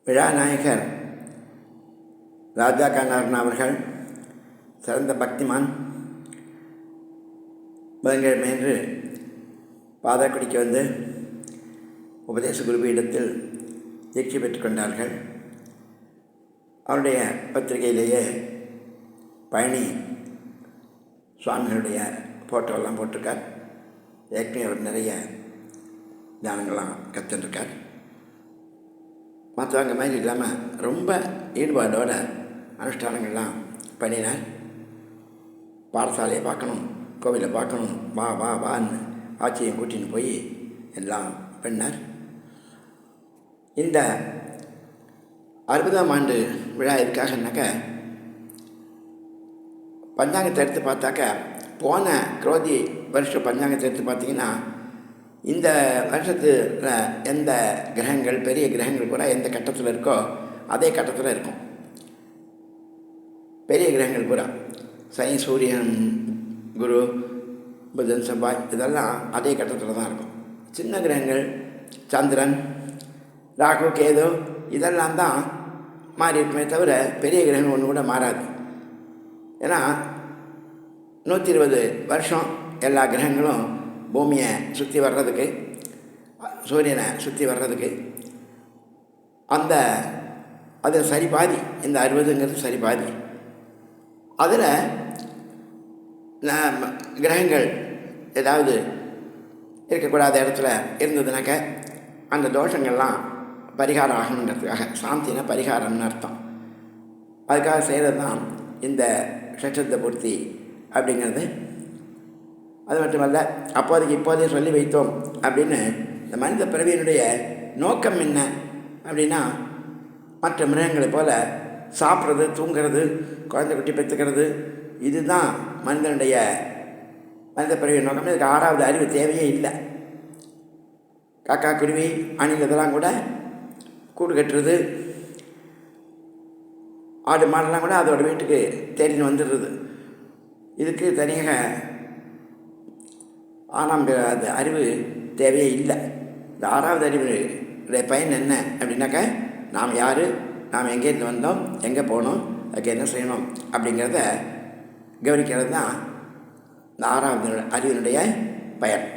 விழாநாயகர் ராஜா கண்ணாரன் அவர்கள் சிறந்த பக்திமான். புதன்கிழமையன்று பாதக்குடிக்கு வந்து உபதேச குருபீடத்தில் தீட்சை பெற்றுக்கொண்டார்கள். அவருடைய பத்திரிகையிலேயே பழனி சுவாமிகளுடைய ஃபோட்டோலாம் போட்டிருக்கார். ஏற்கனவே அவர் நிறைய தியானங்கள்லாம் கற்றுருக்கார். மற்றவங்க மாதிரி இல்லாமல் ரொம்ப ஈடுபாடோட அனுஷ்டானங்கள்லாம் பண்ணினார். பாடசாலையை பார்க்கணும், கோவிலை பார்க்கணும், வா வா வான்னு ஆட்சியை கூட்டின்னு போய் எல்லாம் பண்ணார். இந்த 60ஆம் ஆண்டு விழா எதுக்காகனாக்க, பஞ்சாங்கத்தை எடுத்து பார்த்தாக்க போன குரோதி வருஷ பஞ்சாங்கத்தை எடுத்து பார்த்திங்கன்னா இந்த வருஷத்தில் எந்த கிரகங்கள் பெரிய கிரகங்கள் கூட எந்த கட்டத்தில் இருக்கோ அதே கட்டத்தில் இருக்கும். பெரிய கிரகங்கள் பூரா சனி, சூரியன், குரு, புதன், செவ்வாய் இதெல்லாம் அதே கட்டத்தில் தான் இருக்கும். சின்ன கிரகங்கள் சந்திரன், ராகு, கேது இதெல்லாம் தான் மாறி இருக்குமே தவிர பெரிய கிரகங்கள் ஒன்று கூட மாறாது. ஏன்னா 120 வருஷம் எல்லா கிரகங்களும் பூமியை சுற்றி வர்றதுக்கு, சூரியனை சுற்றி வர்றதுக்கு அது சரி பாதி. இந்த 60ங்கிறது சரி பாதி. அதில் கிரகங்கள் ஏதாவது இருக்கக்கூடாத இடத்துல இருந்ததுனாக்க அந்த தோஷங்கள்லாம் பரிகாரம் ஆகணுங்கிறதுக்காக, சாந்தின பரிகாரம்னு அர்த்தம், அதுக்காக செய்கிறது தான் இந்த ஷட்சத்த பூர்த்தி அப்படிங்கிறது. அது மட்டுமல்ல, இப்போதே சொல்லி வைத்தோம் அப்படின்னு இந்த மனித பிறவியினுடைய நோக்கம் என்ன அப்படின்னா, மற்ற மிருகங்களைப் போல் சாப்பிட்றது, தூங்கிறது, குழந்தை குட்டி பெற்றுக்கிறது, இதுதான் மனித பிறவியின் நோக்கம். இதுக்கு 6வது அறிவு தேவையே இல்லை. காக்கா, குருவி, அணில் இதெல்லாம் கூட கூடு கட்டுறது, ஆடு மாடெல்லாம் கூட அதோட வீட்டுக்கு தேடின்னு வந்துடுறது. இதுக்கு தனியாக 6ஆம் அது அறிவு தேவையே இல்லை. இந்த 6வது அறிவுடைய பயன் என்ன அப்படின்னாக்க, நாம் யார், நாம் எங்கேருந்து வந்தோம், எங்கே போகணும், அதுக்கு என்ன செய்யணும் அப்படிங்கிறத கவனிக்கிறது தான் இந்த 6வது அறிவினுடைய பயன்.